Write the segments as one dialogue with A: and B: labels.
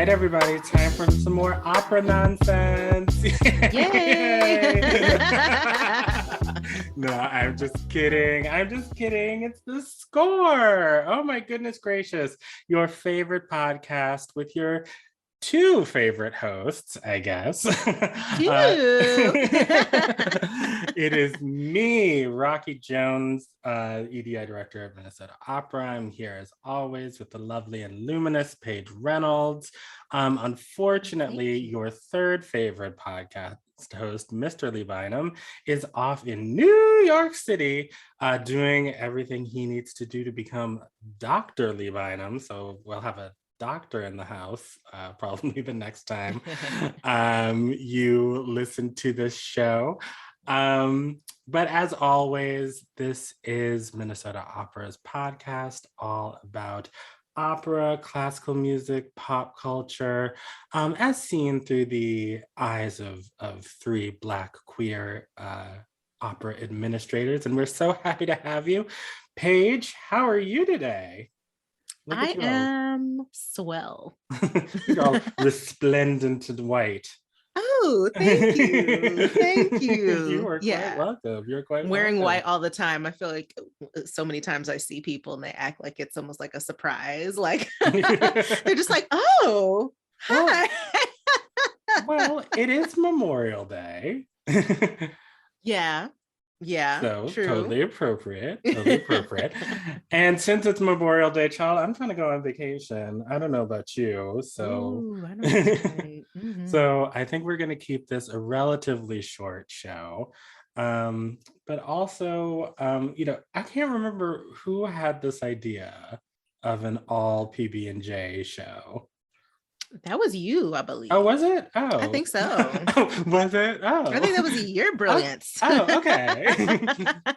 A: right, everybody, time for some more opera nonsense.
B: Yay!
A: No, I'm just kidding. It's the Score. Oh my goodness gracious. Your favorite podcast with your two favorite hosts, I guess. It is me, Rocky Jones, EDI Director of Minnesota Opera. I'm here as always with the lovely and luminous Paige Reynolds. Unfortunately, your third favorite podcast host, Mr. Lee Bynum, is off in New York City doing everything he needs to do to become Dr. Lee Bynum. So we'll have a doctor in the house probably the next time you listen to this show. But as always, this is Minnesota Opera's podcast, all about opera, classical music, pop culture, as seen through the eyes of three Black queer opera administrators. And we're so happy to have you. Paige, how are you today?
B: I am swell.
A: You're all resplendent in white.
B: Oh, thank you. Thank you.
A: You are quite welcome. You're quite
B: wearing
A: welcome.
B: White all the time. I feel like so many times I see people and they act like it's almost like a surprise. Like they're just like, oh, hi.
A: Well, it is Memorial Day.
B: Yeah.
A: So
B: true.
A: Totally appropriate. And since it's Memorial Day, child, I'm trying to go on vacation. I don't know about you. So
B: ooh, I know that's right. Mm-hmm.
A: So I think we're going to keep this a relatively short show. But also, I can't remember who had this idea of an all PB&J show.
B: That was you, I believe.
A: Oh, was it? Oh,
B: I think so.
A: Was it? Oh,
B: I think that was your brilliance.
A: Oh, okay.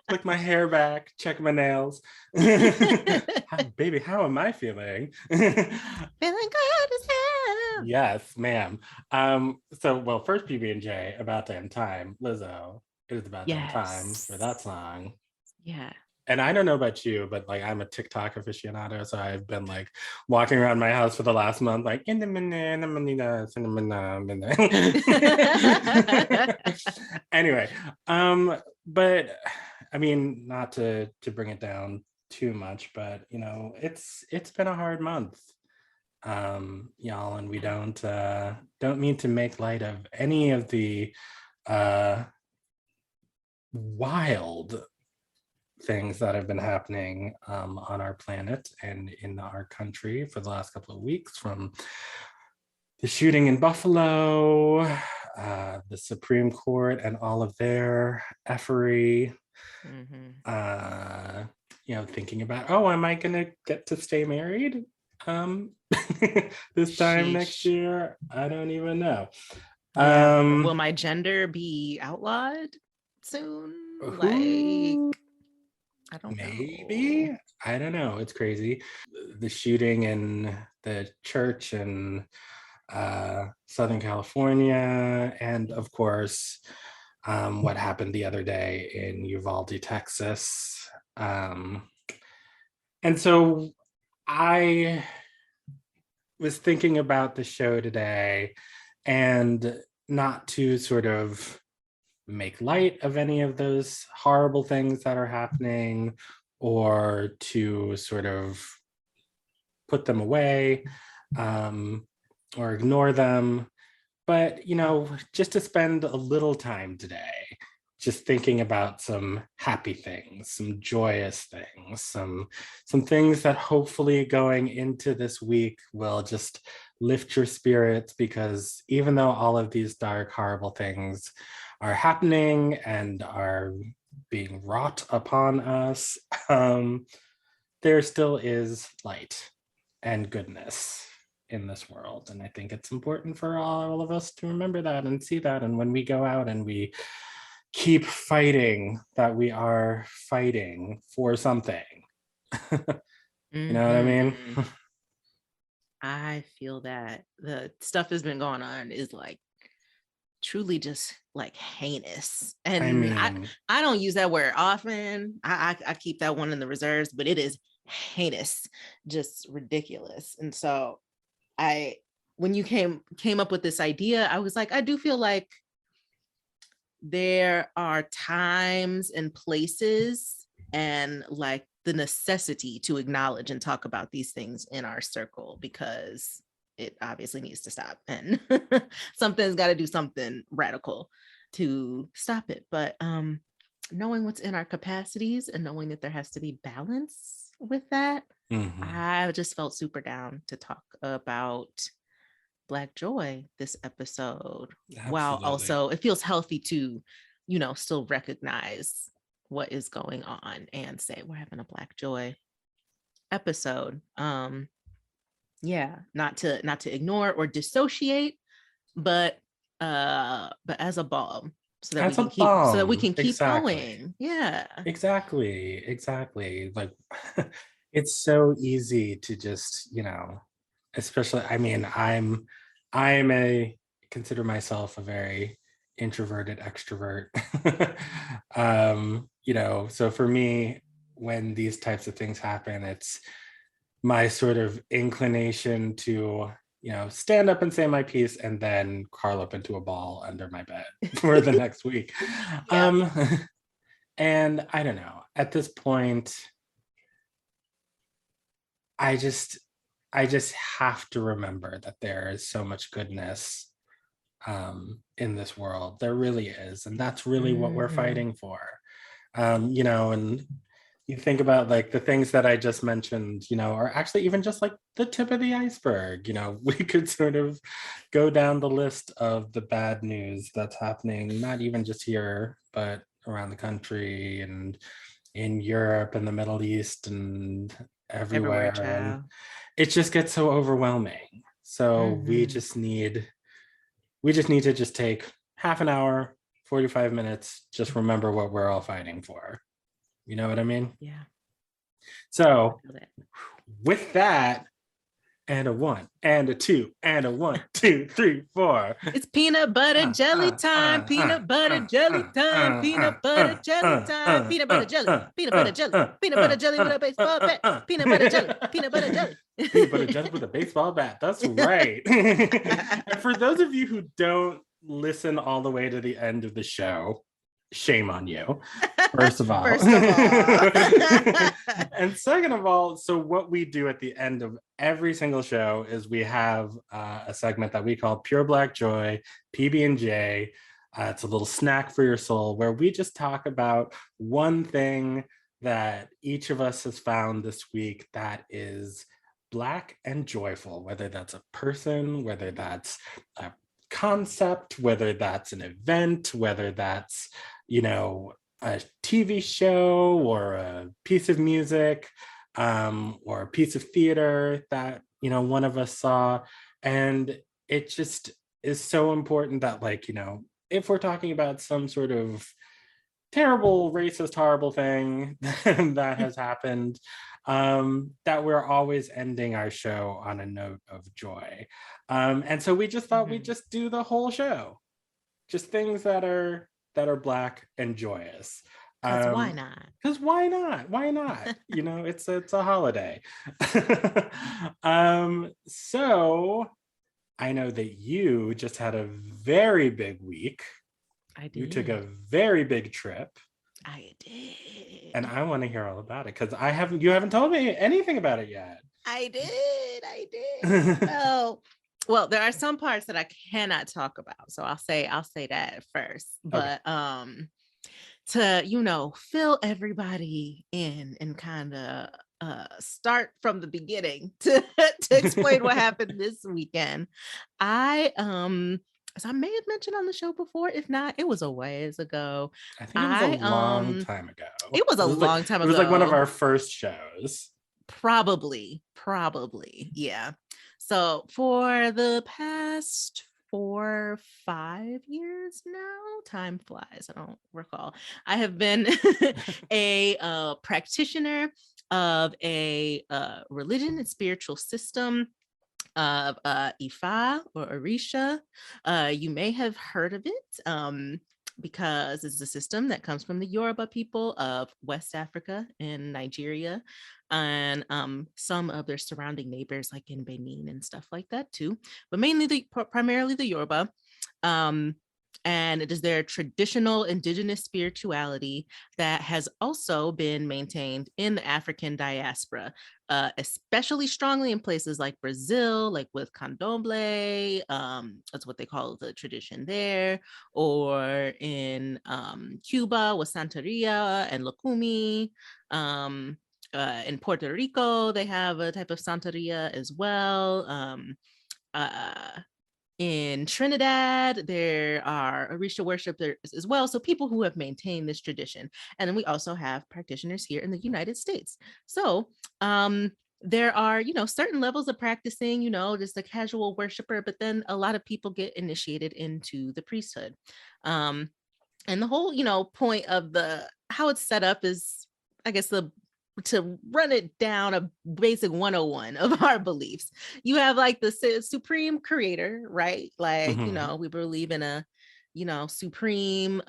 A: Flick my hair back, check my nails. Baby, how am I feeling?
B: Feeling good as hell.
A: Yes, ma'am. Well, first PB&J, About Damn Time, Lizzo. It is about damn time for that song.
B: Yeah.
A: And I don't know about you, but like I'm a TikTok aficionado, so I've been like walking around my house for the last month, like anyway. But I mean, not to bring it down too much, but it's been a hard month, y'all, and we don't mean to make light of any of the wild things that have been happening on our planet and in our country for the last couple of weeks, from the shooting in Buffalo, the Supreme Court and all of their effery, thinking about, am I gonna get to stay married this time next year? I don't even know.
B: Will my gender be outlawed soon? I don't know.
A: Maybe. I don't know. It's crazy. The shooting in the church in Southern California, and of course, what happened the other day in Uvalde, Texas. And so I was thinking about the show today, and not to sort of make light of any of those horrible things that are happening, or to sort of put them away or ignore them, but just to spend a little time today just thinking about some happy things, some joyous things, some things that hopefully going into this week will just lift your spirits, because even though all of these dark, horrible things are happening and are being wrought upon us, there still is light and goodness in this world. And I think it's important for all of us to remember that and see that. And when we go out and we keep fighting, that we are fighting for something. You know what I mean?
B: I feel that the stuff that's been going on is like truly just like heinous. And I mean, I don't use that word often. I keep that one in the reserves, but it is heinous, just ridiculous. And so I when you came up with this idea, I was like, I do feel like there are times and places and like the necessity to acknowledge and talk about these things in our circle, because it obviously needs to stop, and something's got to do something radical to stop it. But knowing what's in our capacities and knowing that there has to be balance with that, I just felt super down to talk about Black joy this episode. Absolutely. While also it feels healthy to, still recognize what is going on and say we're having a Black joy episode. Not to ignore or dissociate, but as a balm, so that we can keep going. Yeah,
A: exactly. Like it's so easy to just, especially, I mean, I consider myself a very introverted extrovert. So for me, when these types of things happen, it's my sort of inclination to, stand up and say my piece and then curl up into a ball under my bed for the next week. And I don't know, at this point, I just have to remember that there is so much goodness in this world. There really is. And that's really what we're fighting for. And you think about like the things that I just mentioned, are actually even just like the tip of the iceberg. We could sort of go down the list of the bad news that's happening, not even just here, but around the country and in Europe and the Middle East and everywhere. And it just gets so overwhelming. So we just need to just take half an hour, 45 minutes, just remember what we're all fighting for. You know what I mean?
B: Yeah.
A: So with that, and a 1, and a 2, and a 1, 2, 3, 4.
B: It's peanut butter jelly time. Peanut butter jelly time. Peanut butter jelly time. Peanut butter jelly. Peanut butter jelly. Peanut butter jelly with a baseball bat. Peanut butter jelly. Peanut butter jelly.
A: Peanut butter jelly with a baseball bat. That's right. And for those of you who don't listen all the way to the end of the show, shame on you, first of all. And second of all, so what we do at the end of every single show is we have a segment that we call Pure Black Joy, PB&J. It's a little snack for your soul, where we just talk about one thing that each of us has found this week that is Black and joyful, whether that's a person, whether that's a concept, whether that's an event, whether that's, a TV show or a piece of music, or a piece of theater that, one of us saw. And it just is so important that, like, if we're talking about some sort of terrible, racist, horrible thing that has happened, that we're always ending our show on a note of joy. And so we just thought we'd just do the whole show, just things that are Black and joyous.
B: Because why not?
A: Because why not? Why not? It's a holiday. So I know that you just had a very big week.
B: I did.
A: You took a very big trip.
B: I did.
A: And I want to hear all about it, because you haven't told me anything about it yet.
B: I did. Well, there are some parts that I cannot talk about, so I'll say that first. But to fill everybody in and kind of start from the beginning to explain what happened this weekend, as I may have mentioned on the show before, if not, it was a ways ago.
A: I think it was a long time ago.
B: It was a long time ago.
A: It was like one of our first shows.
B: Probably, yeah. So for the past 4 or 5 years now, time flies, I don't recall, I have been a practitioner of a religion and spiritual system of Ifa or Orisha. You may have heard of it because it's a system that comes from the Yoruba people of West Africa and Nigeria. and some of their surrounding neighbors, like in Benin and stuff like that too, but mainly primarily the Yoruba. And it is their traditional indigenous spirituality that has also been maintained in the African diaspora, especially strongly in places like Brazil, like with candomblé, that's what they call the tradition there, or in Cuba with Santeria and Lukumi. In Puerto Rico, they have a type of Santeria as well. In Trinidad, there are Orisha worshipers as well. So people who have maintained this tradition. And then we also have practitioners here in the United States. So there are, certain levels of practicing, just a casual worshiper, but then a lot of people get initiated into the priesthood. And the whole, point of how it's set up is, I guess, to run it down, a basic 101 of our beliefs. You have like the supreme creator, right? Like, we believe in a, supreme,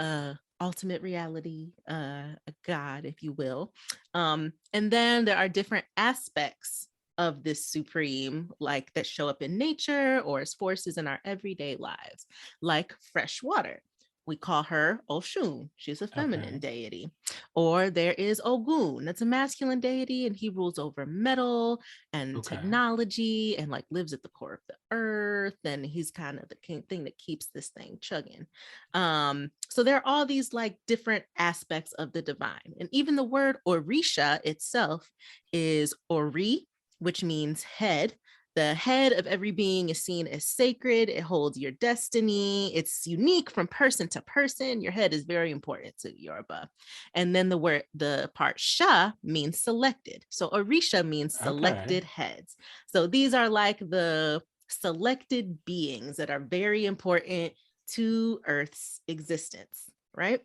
B: ultimate reality, a God, if you will. And then there are different aspects of this supreme, like that show up in nature or as forces in our everyday lives, like fresh water. We call her Oshun. She's a feminine deity. Or there is Ogun. That's a masculine deity, and he rules over metal and technology and like lives at the core of the earth. And he's kind of the thing that keeps this thing chugging. So there are all these like different aspects of the divine. And even the word Orisha itself is Ori, which means head. The head of every being is seen as sacred. It holds your destiny. It's unique from person to person. Your head is very important to Yoruba. And then the part Sha means selected. So Orisha means selected heads. So these are like the selected beings that are very important to Earth's existence, right?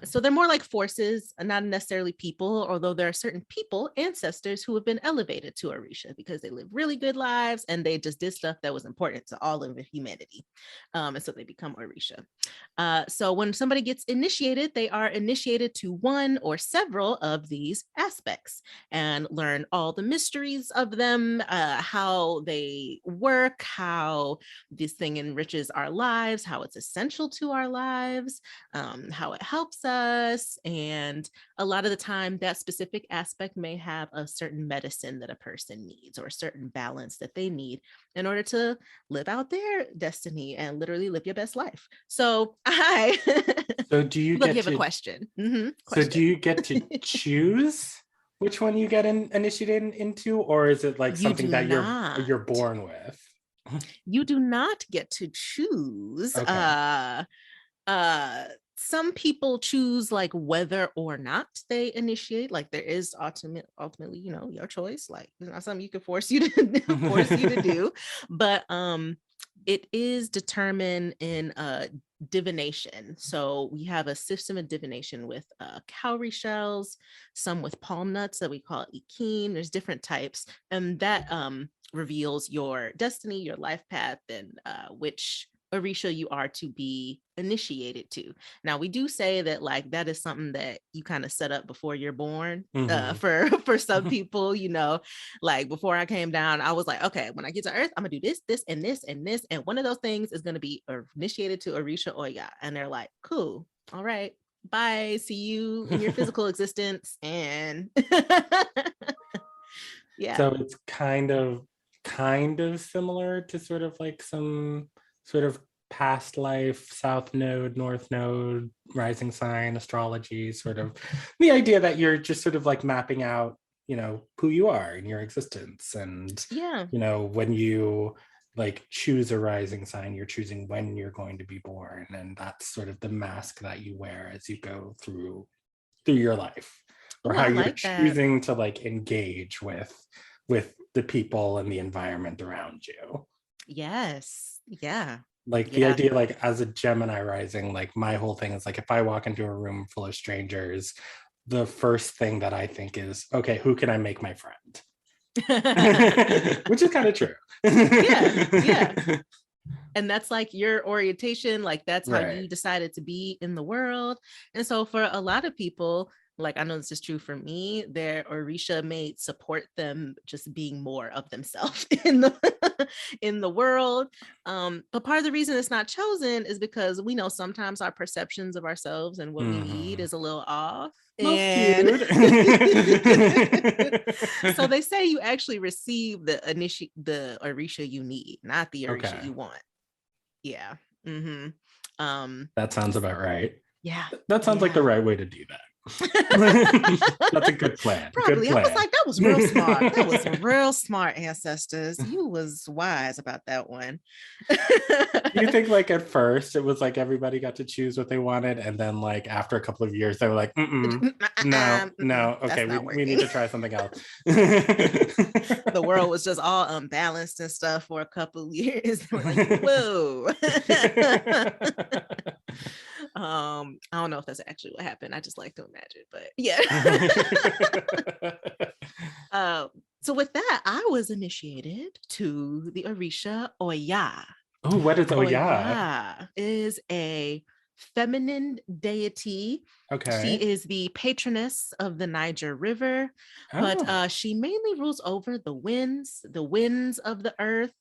B: So they're more like forces, not necessarily people, although there are certain people, ancestors, who have been elevated to Orisha because they live really good lives and they just did stuff that was important to all of humanity. And so they become Orisha. So when somebody gets initiated, they are initiated to one or several of these aspects and learn all the mysteries of them, how they work, how this thing enriches our lives, how it's essential to our lives, how it helps us. And a lot of the time that specific aspect may have a certain medicine that a person needs or a certain balance that they need in order to live out their destiny and literally live your best life. So
A: do you
B: have a question?
A: So do you get to choose which one you get initiated into, or is it like something that you're born with?
B: You do not get to choose. Some people choose like whether or not they initiate. Like there is ultimately, your choice. Like it's not something you can force you to do, but it is determined in divination. So we have a system of divination with cowrie shells, some with palm nuts that we call ikin. There's different types, and that reveals your destiny, your life path, and which Orisha you are to be initiated to. Now we do say that like that is something that you kind of set up before you're born. For some people, like before I came down, I was like, okay, when I get to Earth, I'm gonna do this, this, and this, and this, and one of those things is gonna be initiated to Orisha Oya. And they're like, cool, all right, bye, see you in your physical existence. And yeah,
A: so it's kind of similar to sort of like some sort of past life, south node, north node, rising sign, astrology, sort of the idea that you're just sort of like mapping out, who you are in your existence. And, when you like choose a rising sign, you're choosing when you're going to be born. And that's sort of the mask that you wear as you go through your life, or how you're choosing to like engage with the people and the environment around you.
B: Yes. Yeah.
A: Like the idea, like as a Gemini rising, like my whole thing is like, if I walk into a room full of strangers, the first thing that I think is, okay, who can I make my friend? Which is kind of true.
B: Yeah. And that's like your orientation, like that's how you decided to be in the world. And so for a lot of people, like I know this is true for me, their Orisha mates support them just being more of themselves in the in the world. But part of the reason it's not chosen is because we know sometimes our perceptions of ourselves and what we need is a little off.
A: Most
B: And
A: cute.
B: so they say you actually receive the Orisha you need, not the Orisha
A: Okay.
B: you want. Yeah.
A: That sounds about right.
B: Yeah.
A: That sounds like the right way to do that. That's a good plan.
B: Probably.
A: Good plan.
B: I was like, that was real smart. That was real smart, ancestors. You was wise about that one.
A: Do you think like at first it was like everybody got to choose what they wanted, and then like after a couple of years they were like, no, okay, we need to try something else.
B: The world was just all unbalanced and stuff for a couple of years. We're like, whoa. I don't know if that's actually what happened. I just like to imagine, but yeah. So with that, I was initiated to the Orisha Oya.
A: Oh, what is Oya?
B: Oya is a feminine deity.
A: Okay.
B: She is the patroness of the Niger River, but she mainly rules over the winds of the earth,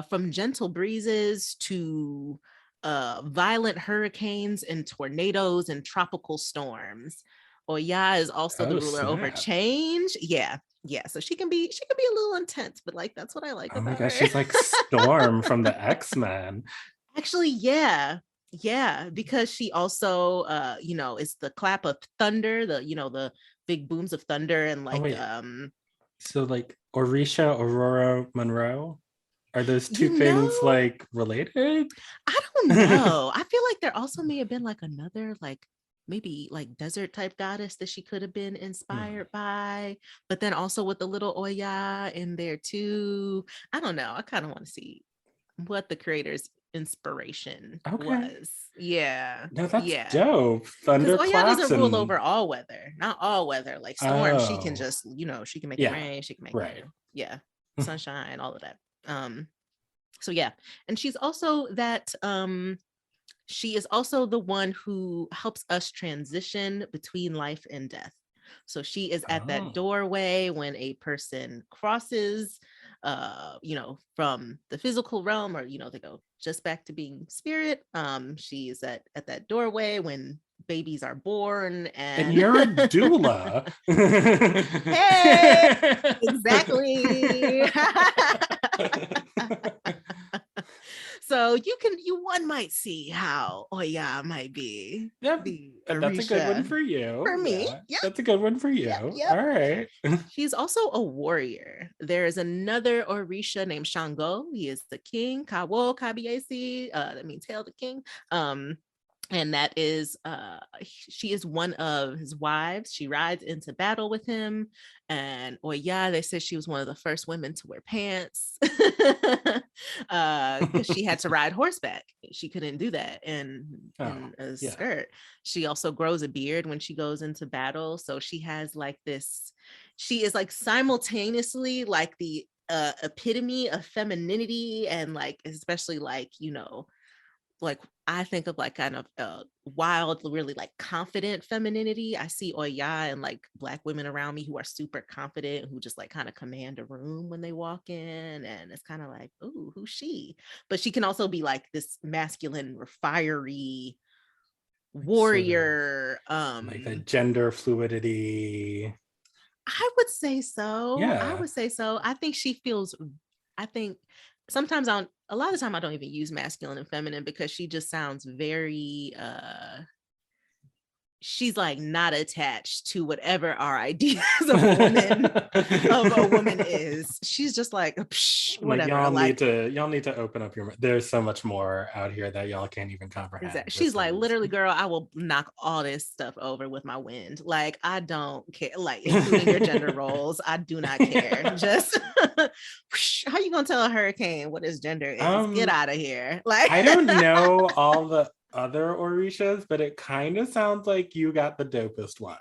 B: from gentle breezes to violent hurricanes and tornadoes and tropical storms. Oya is also the ruler over change. Yeah. So she can be a little intense, but like that's what I like about her.
A: She's like Storm from the X-Men.
B: Actually, yeah, because she also is the clap of thunder, the big booms of thunder, and like
A: so like Orisha, Aurora, Monroe, are those two things like related?
B: I don't know. I feel like there also may have been like another like maybe like desert type goddess that she could have been inspired by, but then also with the little Oya in there too. I don't know. I kind of want to see what the creator's inspiration was. Yeah.
A: No, that's dope. Thunder
B: Oya doesn't rule over all weather. Not all weather. Like Storm, she can just, she can make it rain, she can make it, sunshine, all of that. So yeah. And she's also that she is also the one who helps us transition between life and death. So she is at that doorway when a person crosses, from the physical realm, or, they go just back to being spirit. She is at that doorway when babies are born. And
A: you're a doula.
B: Hey, exactly. So one might see how Oya might be.
A: Yep. That's a good one for you.
B: For me.
A: Yep. That's a good one for you. Yep. All right.
B: She's also a warrior. There is another Orisha named Shango. He is the king. Kawo Kabiesi. That means hail the king. And that is she is one of his wives. She rides into battle with him. And Oya, they said she was one of the first women to wear pants because she had to ride horseback. She couldn't do that in a skirt. She also grows a beard when she goes into battle. So she has like this, she is like simultaneously like the epitome of femininity, and like especially like like I think of like kind of wild, really like confident femininity. I see Oya and like Black women around me who are super confident, who just like kind of command a room when they walk in, and it's kind of like, ooh, who's she? But she can also be like this masculine, fiery warrior.
A: Like the gender fluidity.
B: I would say so.
A: Yeah.
B: I would say so. I think she feels. I think sometimes a lot of the time I don't even use masculine and feminine because she just sounds very she's like not attached to whatever our ideas of a woman is. She's just like whatever.
A: Y'all need to open up your. There's so much more out here that y'all can't even comprehend.
B: Exactly. She's like, literally, girl, I will knock all this stuff over with my wind. Like, I don't care. Like, including your gender roles, I do not care. Just how you gonna tell a hurricane what his gender is? Get out of here. Like,
A: I don't know all the other Orishas, but it kind of sounds like you got the dopest one.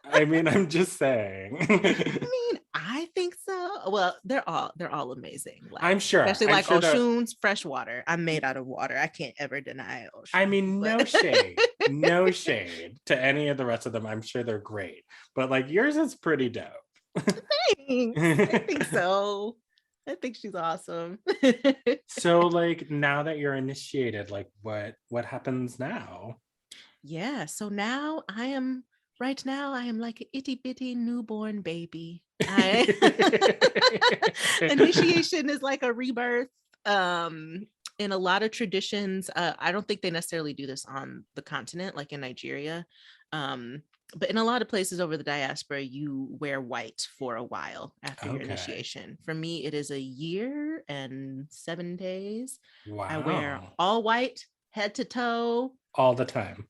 A: I mean, I'm just saying.
B: I mean, I think so. well, they're all amazing. Like,
A: I'm sure.
B: especially
A: I'm
B: like
A: sure that.
B: Oshun's fresh water. I'm made out of water. I can't ever deny
A: I
B: Oshun.
A: mean, no
B: But
A: shade, no shade to any of the rest of them. I'm sure they're great, but like yours is pretty dope.
B: thanks. I think so. I think she's awesome.
A: So like now that you're initiated, like what happens now?
B: Yeah. So now right now I am like an itty bitty newborn baby. I initiation is like a rebirth. In a lot of traditions, I don't think they necessarily do this on the continent, like in Nigeria. But in a lot of places over the diaspora, you wear white for a while after your
A: Okay.
B: initiation. For me, it is a year and 7 days. I wear
A: Wow.
B: all white, head to toe,
A: All the time.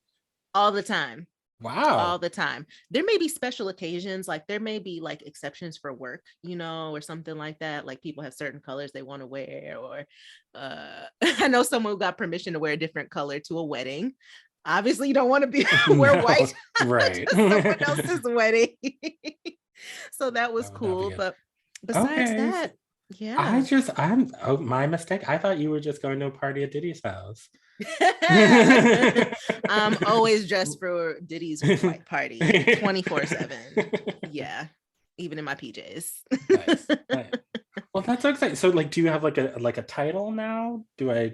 B: all the time. All
A: Wow.
B: the time. There may be special occasions, like there may be like exceptions for work, or something like that. Like people have certain colors they want to wear, or I know someone who got permission to wear a different color to a wedding. Obviously, you don't want to be wear
A: No,
B: white
A: right.
B: to someone else's wedding. So that was
A: That would not be
B: cool.
A: good.
B: But besides
A: Okay.
B: that, yeah.
A: My mistake. I thought you were just going to a party at Diddy's house.
B: I'm always dressed for Diddy's white party 24/7. Yeah, even in my PJs.
A: Nice. Nice. Well, that's so exciting. So, like, do you have like a title now? Do I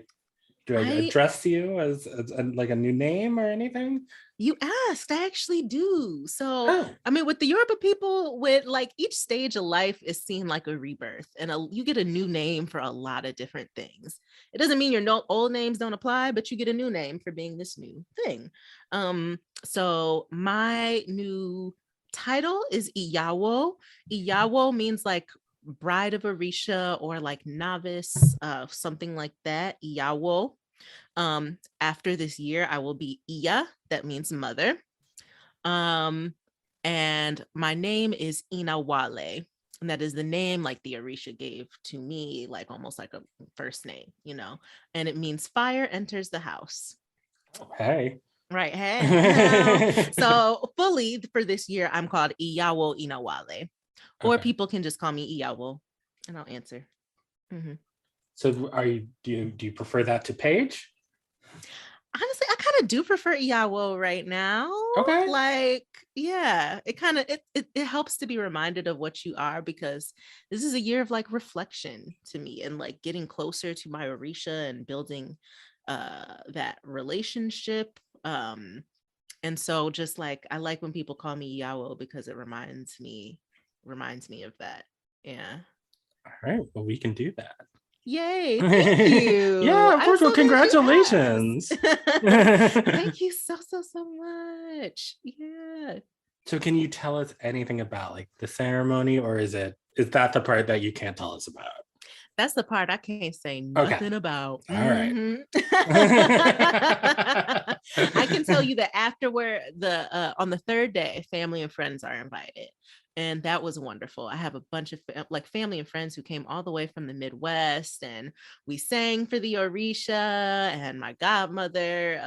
B: I
A: address you as like a new name or anything?
B: You asked, I actually do. So,
A: Oh,
B: I mean, with the Yoruba people, with like each stage of life is seen like a rebirth, and you get a new name for a lot of different things. It doesn't mean your old names don't apply, but you get a new name for being this new thing. So my new title is Iyawo. Iyawo means like bride of Orisha or like novice, something like that. Iyawo. After this year, I will be Iya, that means mother. And my name is Inawale. And that is the name like the Orisha gave to me, like almost like a first name, and it means fire enters the house.
A: hey.
B: Right. Hey. So fully for this year, I'm called Iyawo Inawale. Or
A: Okay.
B: people can just call me Iyawo and I'll answer. Mm-hmm.
A: So, do you prefer that to Paige?
B: Honestly, I kind of do prefer Iyawo right now.
A: Okay.
B: Like, yeah, it kind of it helps to be reminded of what you are, because this is a year of like reflection to me and like getting closer to my Orisha and building that relationship. And so just like I like when people call me Iyawo because it reminds me of that. Yeah.
A: All right. Well, we can do that.
B: Yay, thank you.
A: Yeah, of
B: I'm
A: course. Well,
B: so glad you
A: congratulations.
B: asked. Thank you so much. Yeah.
A: So can you tell us anything about like the ceremony, or is that the part that you can't tell us about?
B: That's the part I can't say
A: Okay.
B: nothing about.
A: All right.
B: I can tell you that afterward, on the third day, family and friends are invited. And that was wonderful. I have a bunch of like family and friends who came all the way from the Midwest, and we sang for the Orisha, and my godmother,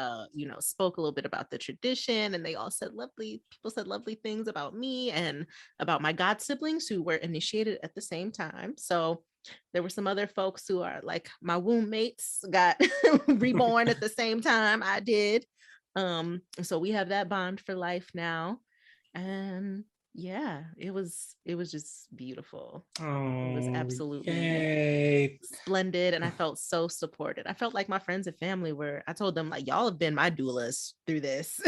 B: spoke a little bit about the tradition, and they all said people said lovely things about me and about my god siblings who were initiated at the same time. So there were some other folks who are like my womb mates got reborn at the same time I did. So we have that bond for life now. And yeah, it was just beautiful. It was
A: Oh,
B: absolutely
A: yay.
B: splendid, and I felt so supported. I felt like my friends and family I told them like, y'all have been my doulas through this.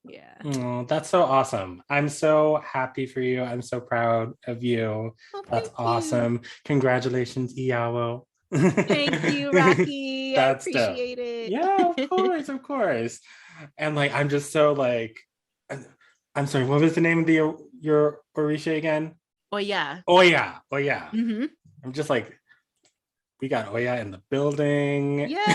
B: Yeah.
A: Oh, that's so awesome. I'm so happy for you. I'm so proud of you.
B: Well,
A: That's
B: thank you.
A: awesome. Congratulations, Iyawo.
B: Thank you, Rocky. I
A: That's dope.
B: appreciate it.
A: Yeah, of course, of course. And like, I'm just so like, I'm sorry, what was the name of your Orisha again?
B: Oh yeah.
A: Oya, Oya.
B: Mm-hmm.
A: I'm just like, we got Oya in the building.
B: Yes.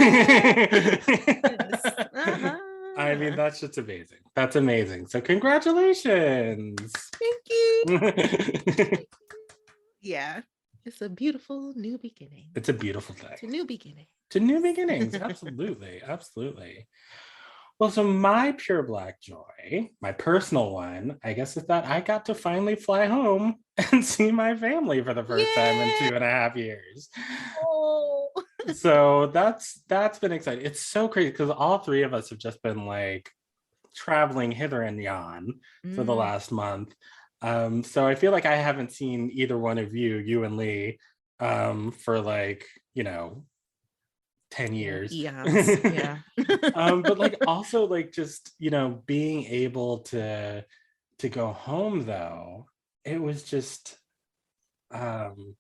A: I mean,
B: Uh-huh.
A: that's just amazing. That's amazing. So congratulations.
B: Thank you. Yeah. It's a beautiful new beginning.
A: It's a beautiful thing.
B: It's a new beginning.
A: To new beginnings. Absolutely. Absolutely. Well, so my pure Black joy, my personal one, I guess, is that I got to finally fly home and see my family for the first time in
B: Yeah.
A: 2.5 years.
B: Oh.
A: So that's been exciting. It's so crazy because all three of us have just been like traveling hither and yon for the
B: Mm.
A: last month. So I feel like I haven't seen either one of you and Lee, for like, 10
B: Yeah,
A: years.
B: eons. Yeah.
A: But like also like just, being able to go home though, it was just um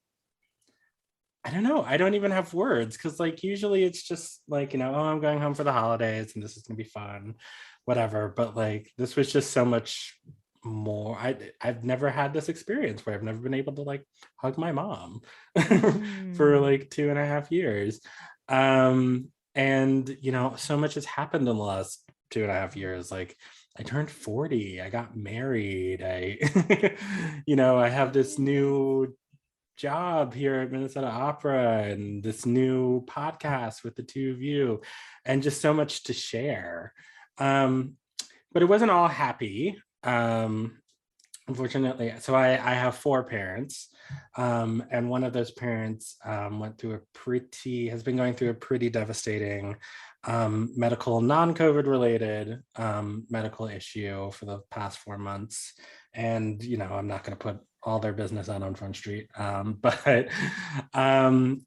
A: I don't know. I don't even have words because, like, usually it's just like, oh, I'm going home for the holidays and this is gonna be fun, whatever. But like, this was just so much more. I've never had this experience where I've never been able to like hug my mom for
B: Mm.
A: like 2.5 years. And so much has happened in the last 2.5 years. Like, I turned 40, I got married, I have this new job here at Minnesota Opera and this new podcast with the two of you, and just so much to share. Um, but it wasn't all happy. Unfortunately, so I have four parents, and one of those parents has been going through a pretty devastating medical, non-COVID related medical issue for the past 4 months. And I'm not going to put all their business out on Front Street, but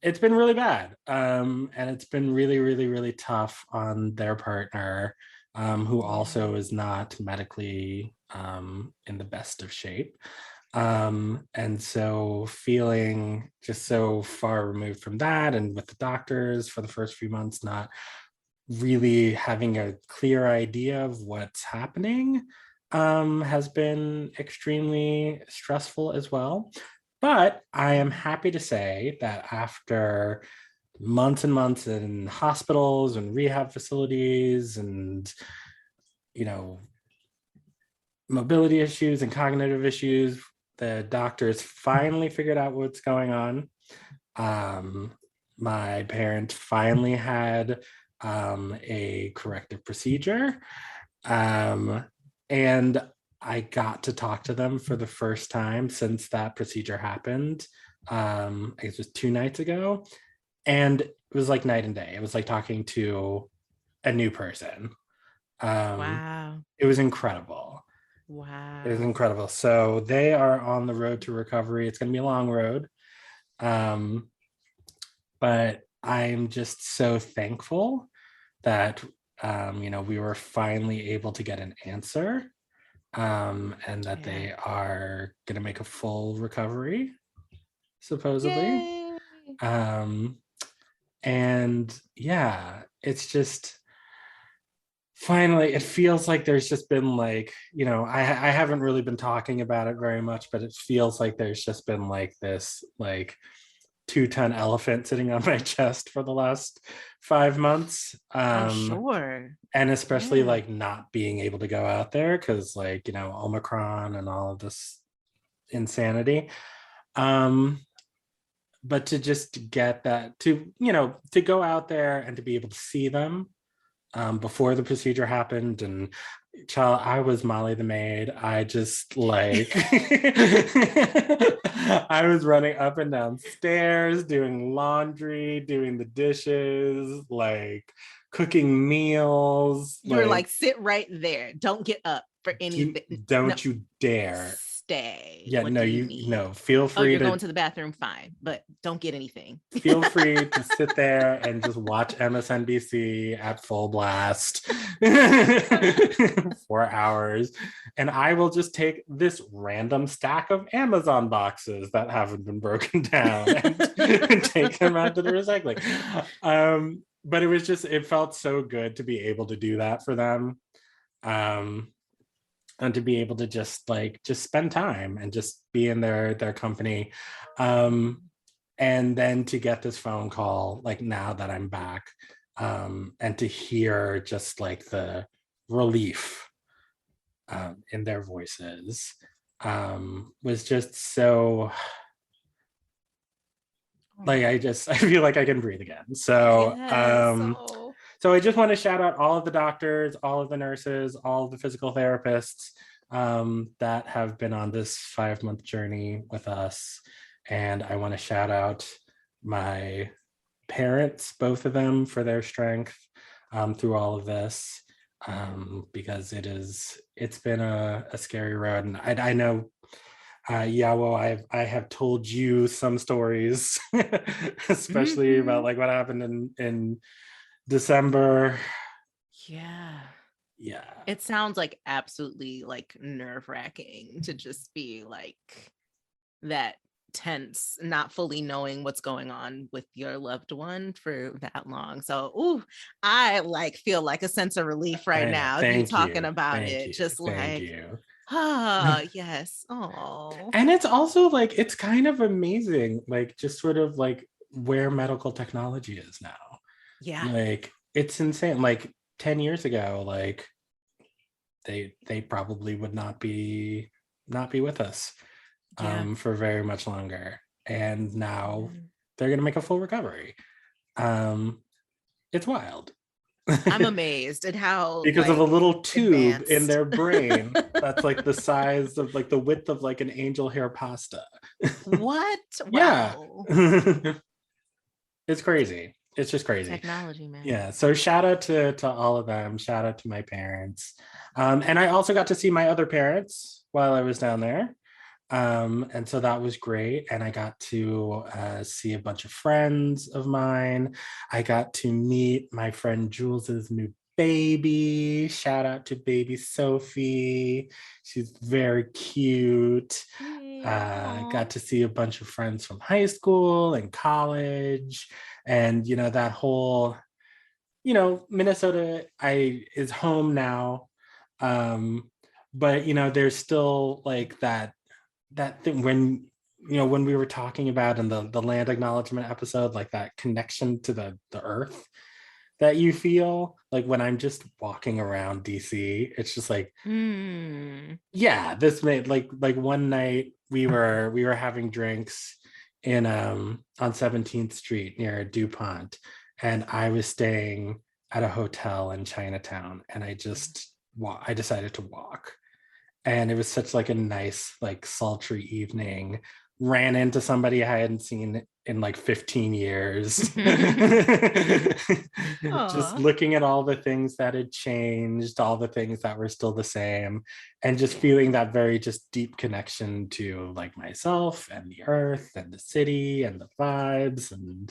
A: it's been really bad, and it's been really, really, really tough on their partner, who
B: Yeah.
A: also is not medically in the best of shape. And so feeling just so far removed from that, and with the doctors for the first few months, not really having a clear idea of what's happening, has been extremely stressful as well. But I am happy to say that after months and months in hospitals and rehab facilities and, you know, mobility issues and cognitive issues, the doctors finally figured out what's going on. Um, my parents finally had a corrective procedure. And I got to talk to them for the first time since that procedure happened. I guess it was 2 nights ago. And it was like night and day. It was like talking to a new person. Um,
B: Wow.
A: it was incredible. It is
B: Wow.
A: incredible. So they are on the road to recovery. It's going to be a long road. Um, but I'm just so thankful that, we were finally able to get an answer, and that
B: Yeah.
A: they are going to make a full recovery, supposedly.
B: Yay.
A: Um, and yeah, it's just finally, it feels like there's just been like, I haven't really been talking about it very much, but it feels like there's just been like this like 2-ton elephant sitting on my chest for the last 5 months.
B: I'm sure.
A: And especially
B: Yeah.
A: like not being able to go out there because, like, Omicron and all of this insanity. Um, but to just get that, to go out there and to be able to see them before the procedure happened. And child, I was Molly the maid. I just like I was running up and down stairs, doing laundry, doing the dishes, like cooking meals,
B: You were
A: like,
B: like, sit right there. Don't get up for anything. No,
A: don't you dare.
B: stay.
A: Yeah,
B: What
A: no,
B: do you need?
A: feel
B: Oh,
A: free
B: you're
A: to
B: going to the bathroom? Fine, but don't get anything.
A: sit there and just watch MSNBC at full blast for hours. And I will just take this random stack of Amazon boxes that haven't been broken down and take them out to the recycling. But it felt so good to be able to do that for them. And to be able to just spend time and just be in their company. And then to get this phone call, like, now that I'm back, and to hear just like the relief in their voices, was just so, like, I feel like I can breathe again. So
B: Yes. Oh.
A: So I just want to shout out all of the doctors, all of the nurses, all of the physical therapists that have been on this 5-month journey with us. And I want to shout out my parents, both of them, for their strength through all of this, because it's been a scary road. And I know, Yawo, I have told you some stories, especially about like what happened in December.
B: Yeah.
A: Yeah.
B: It sounds like absolutely like nerve-wracking to just be like that tense, not fully knowing what's going on with your loved one for that long. So, ooh, I like feel like a sense of relief right
A: I know.
B: now. You
A: Thank
B: talking
A: you.
B: about
A: Thank
B: it,
A: you.
B: just
A: Thank
B: like,
A: you.
B: ah, yes. Oh,
A: And it's also like, it's kind of amazing, like just sort of like where medical technology is now.
B: yeah.
A: Like, it's insane. Like 10 years ago, like they probably would not be with us
B: Yeah.
A: for very much longer. And now they're gonna make a full recovery. It's wild.
B: I'm amazed at how
A: Because of a
B: like
A: little tube in
B: advanced.
A: their brain that's like the size of like the width of like an angel hair pasta.
B: What?
A: Yeah.
B: Wow.
A: It's crazy. It's just crazy.
B: Technology, man.
A: Yeah. So shout out to all of them. Shout out to my parents. And I also got to see my other parents while I was down there. And so that was great. And I got to see a bunch of friends of mine. I got to meet my friend Jules's new baby. Shout out to baby Sophie. She's very cute.
B: Yeah.
A: Got to see a bunch of friends from high school and college. And, that whole, Minnesota is home now. But, there's still like that thing when we were talking about in the land acknowledgement episode, like that connection to the earth that you feel like when I'm just walking around DC. It's just like, yeah, this made like one night we were having drinks in on 17th Street near DuPont, and I was staying at a hotel in Chinatown, and I decided to walk, and it was such like a nice like sultry evening. Ran into somebody I hadn't seen in like 15 years. Just
B: Aw.
A: looking at all the things that had changed, all the things that were still the same, and just feeling that very just deep connection to like myself and the earth and the city and the vibes. And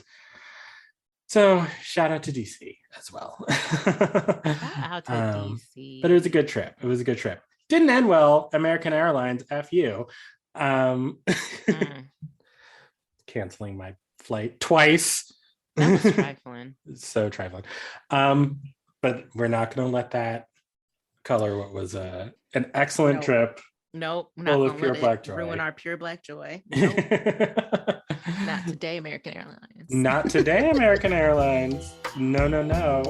A: so shout out to DC as well.
B: Shout out to
A: But it was a
B: DC.
A: good trip. It was a good trip. Didn't end well. American Airlines, F you. Um,
B: Mm,
A: Canceling my flight twice.
B: that was trifling.
A: So trifling. Um, but we're not going to let that color what was an excellent
B: Nope.
A: trip
B: Nope. I'm not
A: full of
B: gonna
A: pure
B: let it
A: black
B: ruin
A: joy.
B: our pure black joy. Nope. Not today, American Airlines.
A: Not today, American Airlines. No, no, no.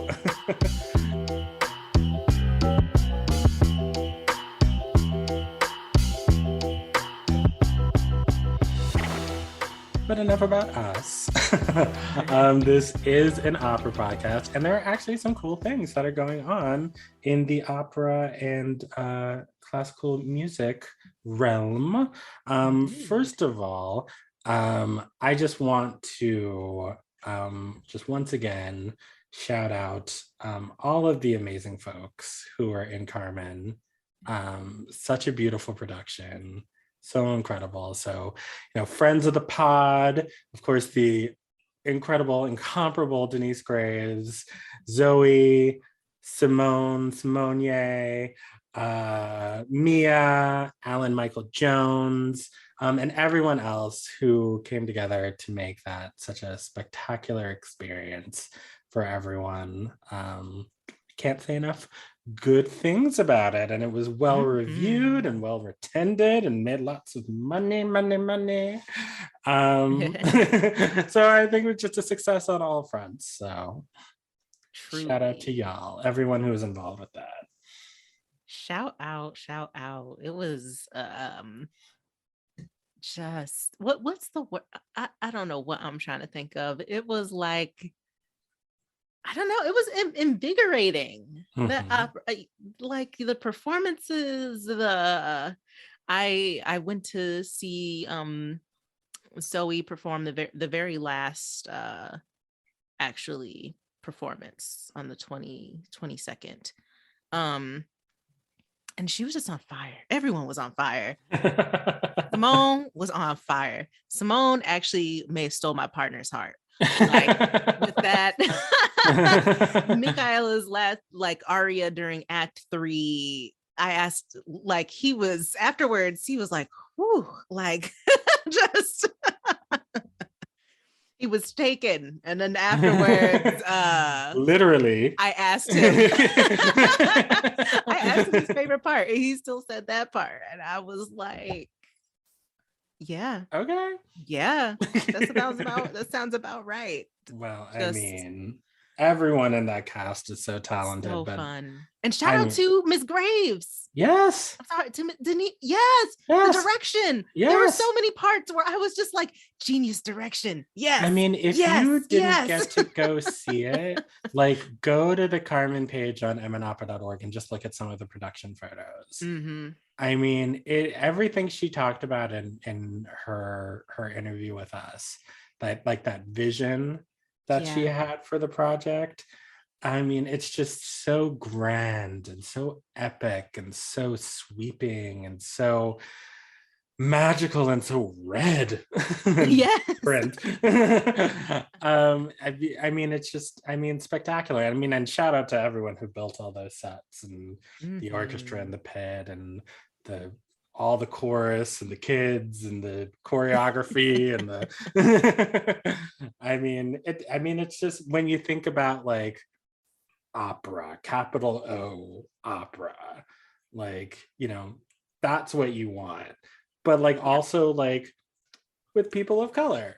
A: But enough about us. This is an opera podcast, and there are actually some cool things that are going on in the opera and classical music realm. First of all, I just want to just once again shout out all of the amazing folks who are in Carmen. Such a beautiful production, so incredible. So, friends of the pod, of course, the incredible, incomparable Denise Graves, Zoe, Simone, Mia, Alan Michael Jones, and everyone else who came together to make that such a spectacular experience for everyone. Can't say enough good things about it, and it was well reviewed and well attended and made lots of money. So I think it was just a success on all fronts. So shout out to
B: Truly.
A: y'all, everyone who was involved with that.
B: Shout out, shout out. It was just what's the word? I don't know what I'm trying to think of. It was like I don't know. It was invigorating. The
A: Mhm.
B: opera, like the performances. I went to see Zoe perform the very last actually performance on the 22nd. And she was just on fire. Everyone was on fire. Simone was on fire. Simone actually may have stole my partner's heart. Like with that, Michaela's last like aria during Act 3. I asked, like, he was afterwards, he was like, whew, like just he was taken. And then afterwards,
A: Literally.
B: I asked him, I asked him his favorite part, and he still said that part. And I was like, yeah,
A: Okay.
B: yeah, that sounds about right.
A: Well, I
B: Just
A: mean, everyone in that cast is so talented,
B: so
A: but
B: fun. And shout
A: I
B: out
A: mean,
B: to Miss Graves.
A: yes,
B: I'm sorry, to Denise. Yes, the
A: yes,
B: direction. There were
A: yes.
B: so many parts where I was just like, genius direction.
A: I
B: Yes,
A: mean, if
B: yes,
A: you didn't
B: yes.
A: get to go see it, like go to the Carmen page on mnopera.org and just look at some of the production photos.
B: Mm-hmm.
A: I mean, everything she talked about in her interview with us, that like that vision that she
B: Yeah.
A: had for the project. I mean, it's just so grand and so epic and so sweeping and so magical and so red and
B: Yes.
A: different. I mean, it's just, I mean, spectacular. I mean, and shout out to everyone who built all those sets and the orchestra and
B: Mm-hmm.
A: the pit and the all the chorus and the kids and the choreography and the I mean it's just when you think about like opera, capital O opera, like, you know, that's what you want. But like
B: Yeah.
A: also like with people of color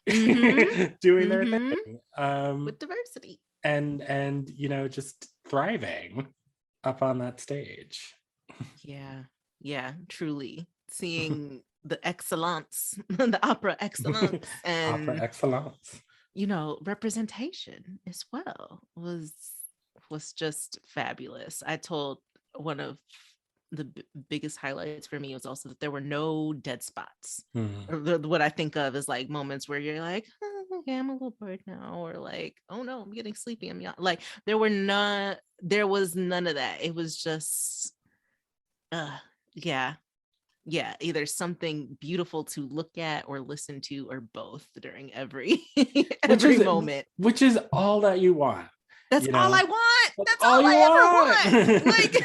B: Mm-hmm.
A: doing their
B: Mm-hmm.
A: thing.
B: With diversity.
A: And you know, just thriving up on that stage.
B: Yeah. Yeah, truly. Seeing the excellence, the opera excellence,
A: Opera
B: and
A: excellence.
B: representation as well was just fabulous. I told one of the biggest highlights for me was also that there were no dead spots.
A: Hmm.
B: What I think of is like moments where you're like, oh, okay, I'm a little bored now, or like, oh no, I'm getting sleepy. Like there was none of that. It was just, yeah, yeah, either something beautiful to look at or listen to, or both during every
A: which
B: every
A: is
B: moment.
A: which is all that you want,
B: That's
A: you
B: all
A: know.
B: I want.
A: That's
B: That's
A: all
B: all
A: you
B: I ever want.
A: want.
B: Like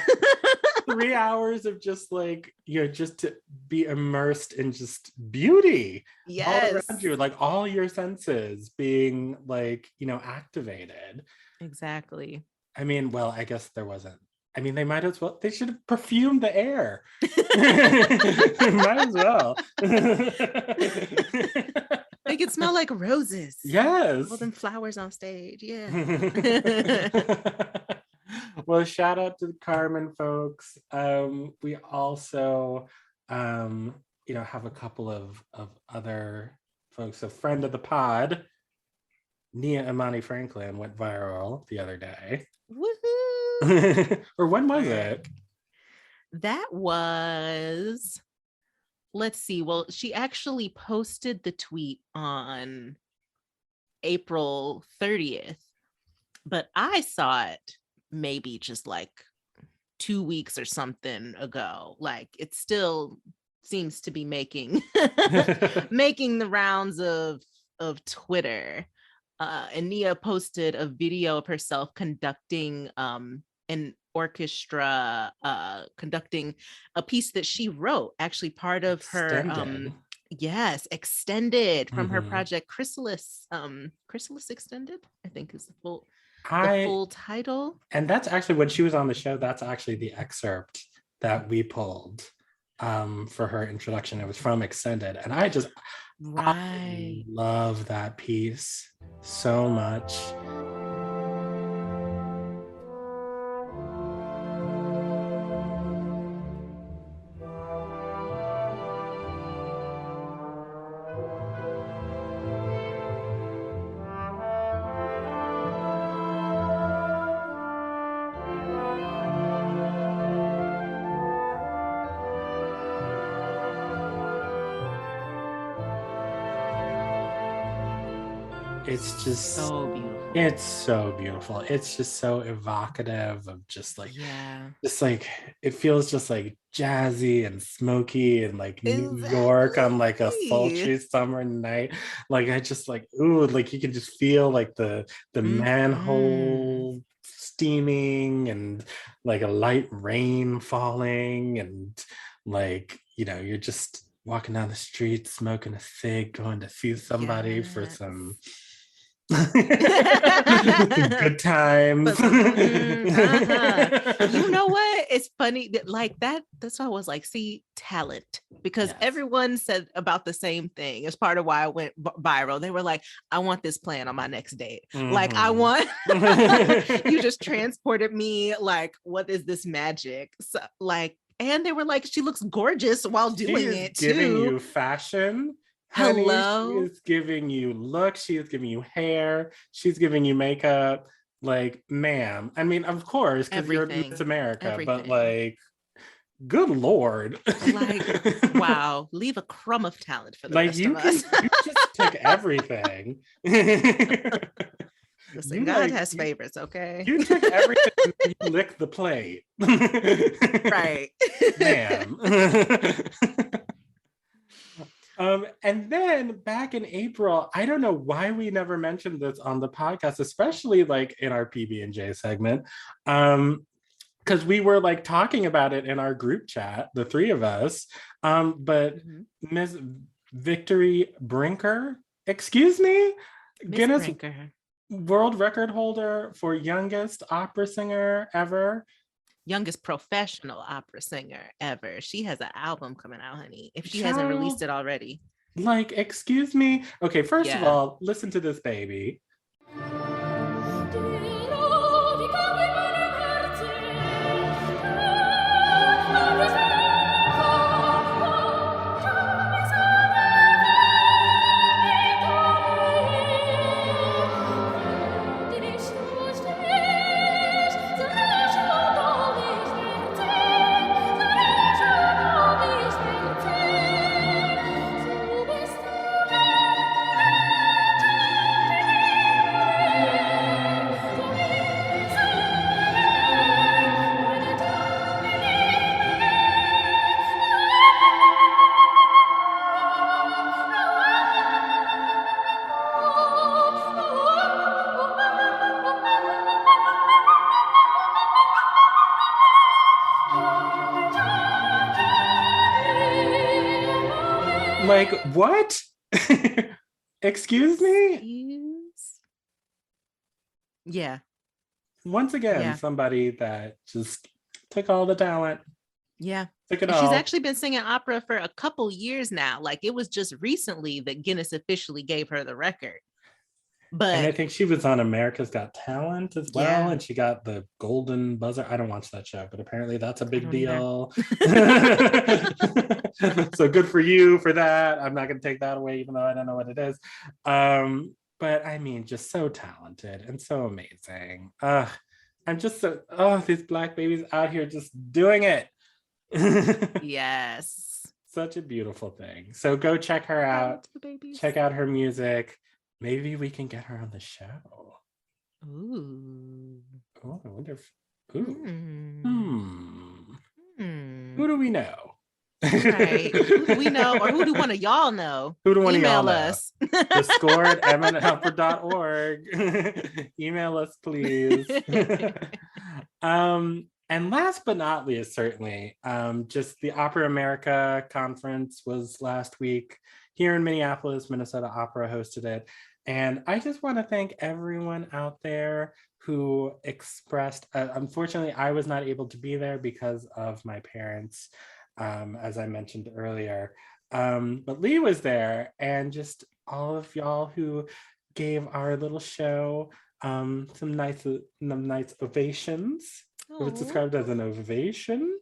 A: 3 hours of just like, you know, just to be immersed in just beauty all around
B: yes,
A: you, like all your senses being like, you know, activated.
B: exactly.
A: I mean, well, I guess there wasn't. I mean, they might as well, they should have perfumed the air. Might as well.
B: Make it smell like roses.
A: Yes.
B: All them flowers on stage. Yeah.
A: Well, shout out to the Carmen folks. We also, you know, have a couple of other folks. A friend of the pod, Nia Imani Franklin, went viral the other day.
B: Woohoo.
A: Or when was
B: Word.
A: it?
B: That was, let's see. Well, she actually posted the tweet on April 30th, but I saw it maybe just like 2 weeks or something ago. Like it still seems to be making making the rounds of Twitter. And Nia posted a video of herself conducting an orchestra, conducting a piece that she wrote, actually part of her
A: Extended.
B: yes, extended from her
A: Mhm.
B: project Chrysalis. Chrysalis Extended, I think is the
A: I
B: full title.
A: And that's actually when she was on the show, that's actually the excerpt that we pulled for her introduction. It was from Extended. And I
B: Right.
A: love that piece so much. it's just
B: so beautiful.
A: it's so beautiful. It's just so evocative of just like it feels just like jazzy and smoky and like New York on like a
B: Exactly.
A: sultry summer night. Like I just like ooh, like you can just feel like the manhole steaming and like a light rain falling and like you're just walking down the street smoking a cig going to see somebody for
B: Yes.
A: some good times.
B: But you know what? It's funny that like that's why I was like, see, talent. Because
A: Yes.
B: everyone said about the same thing. It's part of why I went viral. They were like, I want this plan on my next date. Like, I want you just transported me. Like, what is this magic? So like, and they were like, she looks gorgeous while doing it
A: giving
B: too.
A: you fashion. Honey, she
B: Hello.
A: is giving you looks. She is giving you hair. She's giving you makeup. Like, ma'am. I mean, of course, because you're Miss America, but like, good Lord.
B: Like, wow. Leave a crumb of talent for the
A: like
B: rest of us.
A: You just took everything.
B: Listen, God has favorites, okay?
A: You took everything and you licked the plate.
B: Right.
A: Ma'am. And then back in April, I don't know why we never mentioned this on the podcast, especially like in our PB&J segment. Because we were like talking about it in our group chat, the three of us. But Miss Victory Brinker, excuse me, Guinness
B: Brinker.
A: World Record holder for youngest opera singer ever.
B: Youngest professional opera singer ever. She has an album coming out, honey, if she hasn't released it already.
A: Like, excuse me. Okay, first of all, listen to this baby. Like, what? Excuse me?
B: Yeah.
A: Once again, somebody that just took all the talent.
B: Yeah.
A: Took it
B: and
A: all.
B: She's actually been singing opera for a couple years now. Like, it was just recently that Guinness officially gave her the record.
A: And I think she was on America's Got Talent as well. And she got the golden buzzer. I don't watch that show, but apparently that's a big deal. So good for you for that. I'm not going to take that away, even though I don't know what it is. But I mean, just so talented and so amazing. I'm just so, these Black babies out here just doing it.
B: Yes.
A: Such a beautiful thing. So go check her out. Check out her music. Maybe we can get her on the show.
B: Ooh.
A: Oh, I wonder if. Ooh. Who do we know?
B: Right. Who do we know, or who do one of y'all know?
A: Who do one
B: Email
A: of y'all
B: us.
A: know? The score at eminenthelper.org. Email us, please. And last but not least, certainly, just the Opera America conference was last week here in Minneapolis. Minnesota Opera hosted it. And I just want to thank everyone out there who expressed, unfortunately, I was not able to be there because of my parents, as I mentioned earlier. But Lee was there, and just all of y'all who gave our little show some nice ovations. It was described as an ovation.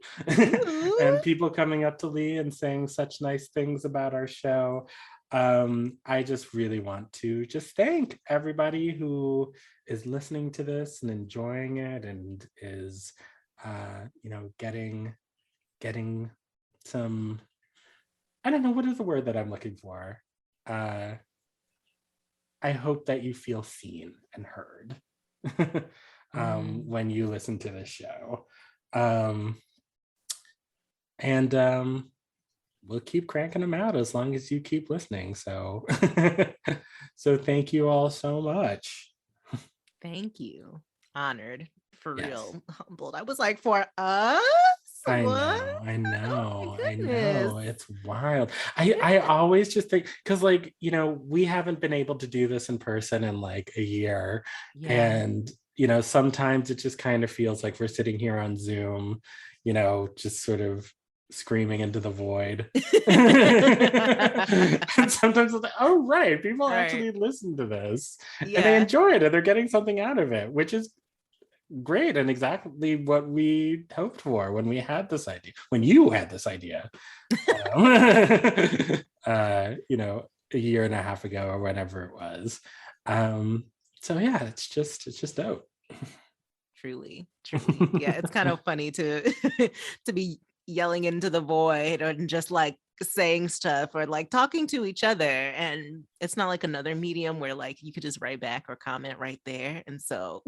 A: And people coming up to Lee and saying such nice things about our show. I just really want to just thank everybody who is listening to this and enjoying it and is getting some, I don't know, what is the word that I'm looking for? I I hope that you feel seen and heard when you listen to this show. And we'll keep cranking them out as long as you keep listening. So, so thank you all so much.
B: Thank you. Honored, for
A: Yes.
B: real. Humbled. I was like, for us?
A: I
B: What?
A: know, I know,
B: Oh my
A: I know.
B: goodness.
A: It's wild. I always just think, because like, you know, we haven't been able to do this in person in like a year.
B: Yeah.
A: And, you know, sometimes it just kind of feels like we're sitting here on Zoom, you know, just sort of screaming into the void. And sometimes it's like, oh, right, people actually listen to this and they enjoy it and they're getting something out of it, which is great and exactly what we hoped for when we had this idea, when you had this idea, you know, a year and a half ago or whenever it was. So yeah, it's just dope.
B: Truly. Yeah, it's kind of funny to to be yelling into the void and just like saying stuff or like talking to each other, and it's not like another medium where like you could just write back or comment right there. And so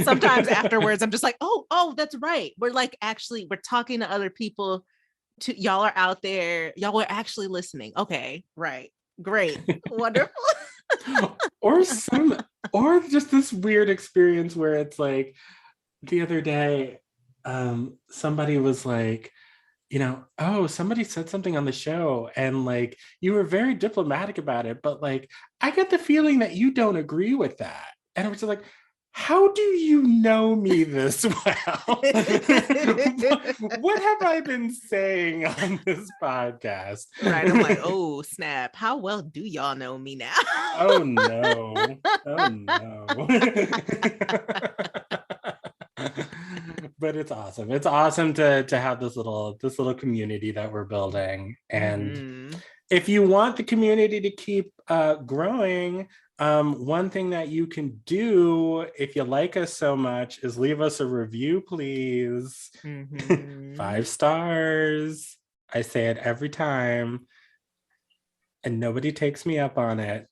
B: sometimes afterwards I'm just like, oh, that's right, we're like actually we're talking to other people, to y'all are out there, y'all are actually listening. Okay, right, great, wonderful.
A: or just this weird experience where it's like the other day somebody was like, you know, oh, somebody said something on the show and like you were very diplomatic about it, but like I get the feeling that you don't agree with that. And I was just like, how do you know me this well? What have I been saying on this podcast?
B: Right. I'm like, oh, snap. How well do y'all know me now?
A: Oh no. Oh no. But it's awesome. It's awesome to have this little community that we're building. And if you want the community to keep growing, one thing that you can do if you like us so much is leave us a review, please. 5 stars. I say it every time and nobody takes me up on it.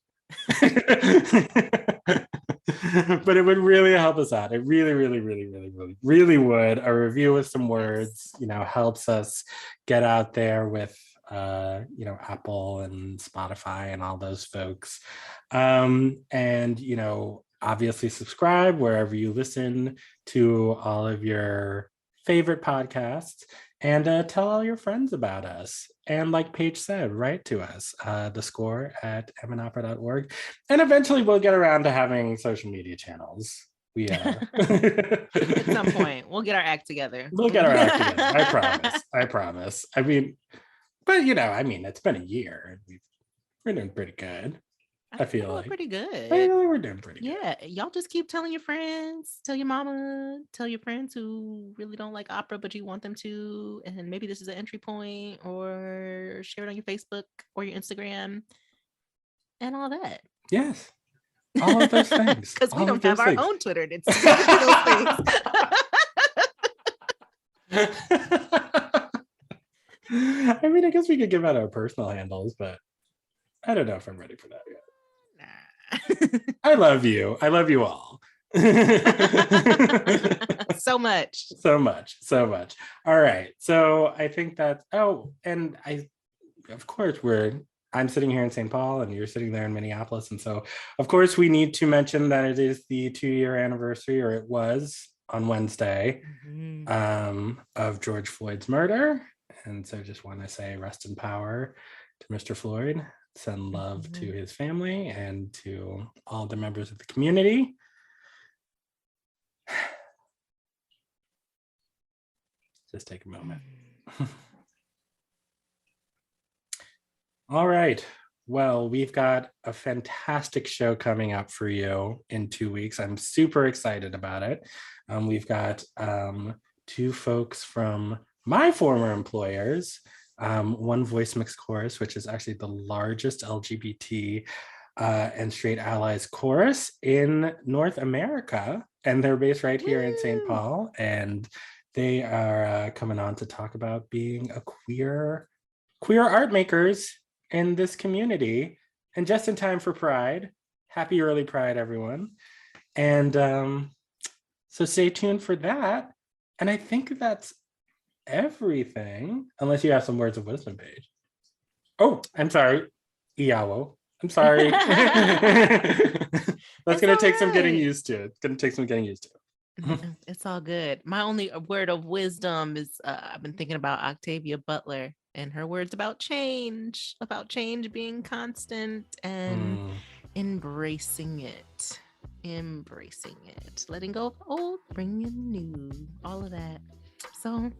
A: But it would really help us out. It really, really, really, really, really, really would. A review with some words, you know, helps us get out there with you know, Apple and Spotify and all those folks. And you know, obviously subscribe wherever you listen to all of your favorite podcasts, and tell all your friends about us. And like Paige said, write to us, thescore@eminopera.org. And eventually we'll get around to having social media channels. We
B: At some point, we'll get our act together.
A: We'll get our act together. I promise. I promise. I mean, but you know, I mean, it's been a year. We're doing pretty good. I feel like
B: pretty good.
A: I feel like we're doing pretty good.
B: Yeah, y'all just keep telling your friends, tell your mama, tell your friends who really don't like opera, but you want them to, and maybe this is an entry point, or share it on your Facebook or your Instagram and all that.
A: Yes. All of those things.
B: Because we don't have our own Twitter. It's
A: those things. I mean, I guess we could give out our personal handles, but I don't know if I'm ready for that yet. I love you. I love you all.
B: So much.
A: All right. So I think that, and of course, I'm sitting here in St. Paul and you're sitting there in Minneapolis. And so, of course, we need to mention that it is the 2-year anniversary, or it was on Wednesday, of George Floyd's murder. And so just want to say rest in power to Mr. Floyd. Send love to his family and to all the members of the community. Just take a moment. All right. Well, we've got a fantastic show coming up for you in 2 weeks. I'm super excited about it. We've got 2 folks from my former employers. One Voice Mix Chorus, which is actually the largest LGBT and straight allies chorus in North America. And they're based right here in St. Paul. And they are coming on to talk about being a queer art makers in this community. And just in time for Pride, happy early Pride, everyone. And so stay tuned for that. And I think that's everything, unless you have some words of wisdom, Paige. Oh, I'm sorry. Iawo. I'm sorry. That's going to take some getting used to. It's going to take some getting used to.
B: It's all good. My only word of wisdom is I've been thinking about Octavia Butler and her words about change being constant and embracing it, letting go of old, bringing in new, all of that. So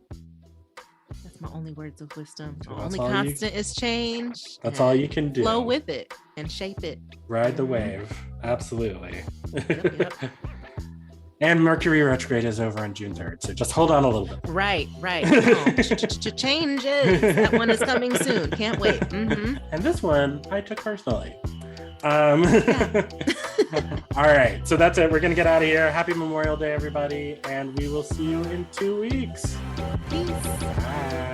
B: that's my only words of wisdom. So only constant is change.
A: That's all you can do.
B: Flow with it and shape it.
A: Ride the wave. Absolutely.
B: Yep.
A: And Mercury retrograde is over on June 3rd. So just hold on a little bit.
B: Right. Changes. That one is coming soon. Can't wait. Mm-hmm.
A: And this one I took personally. All right. So that's it. We're going to get out of here. Happy Memorial Day, everybody. And we will see you in 2 weeks.
B: Peace.
A: Bye.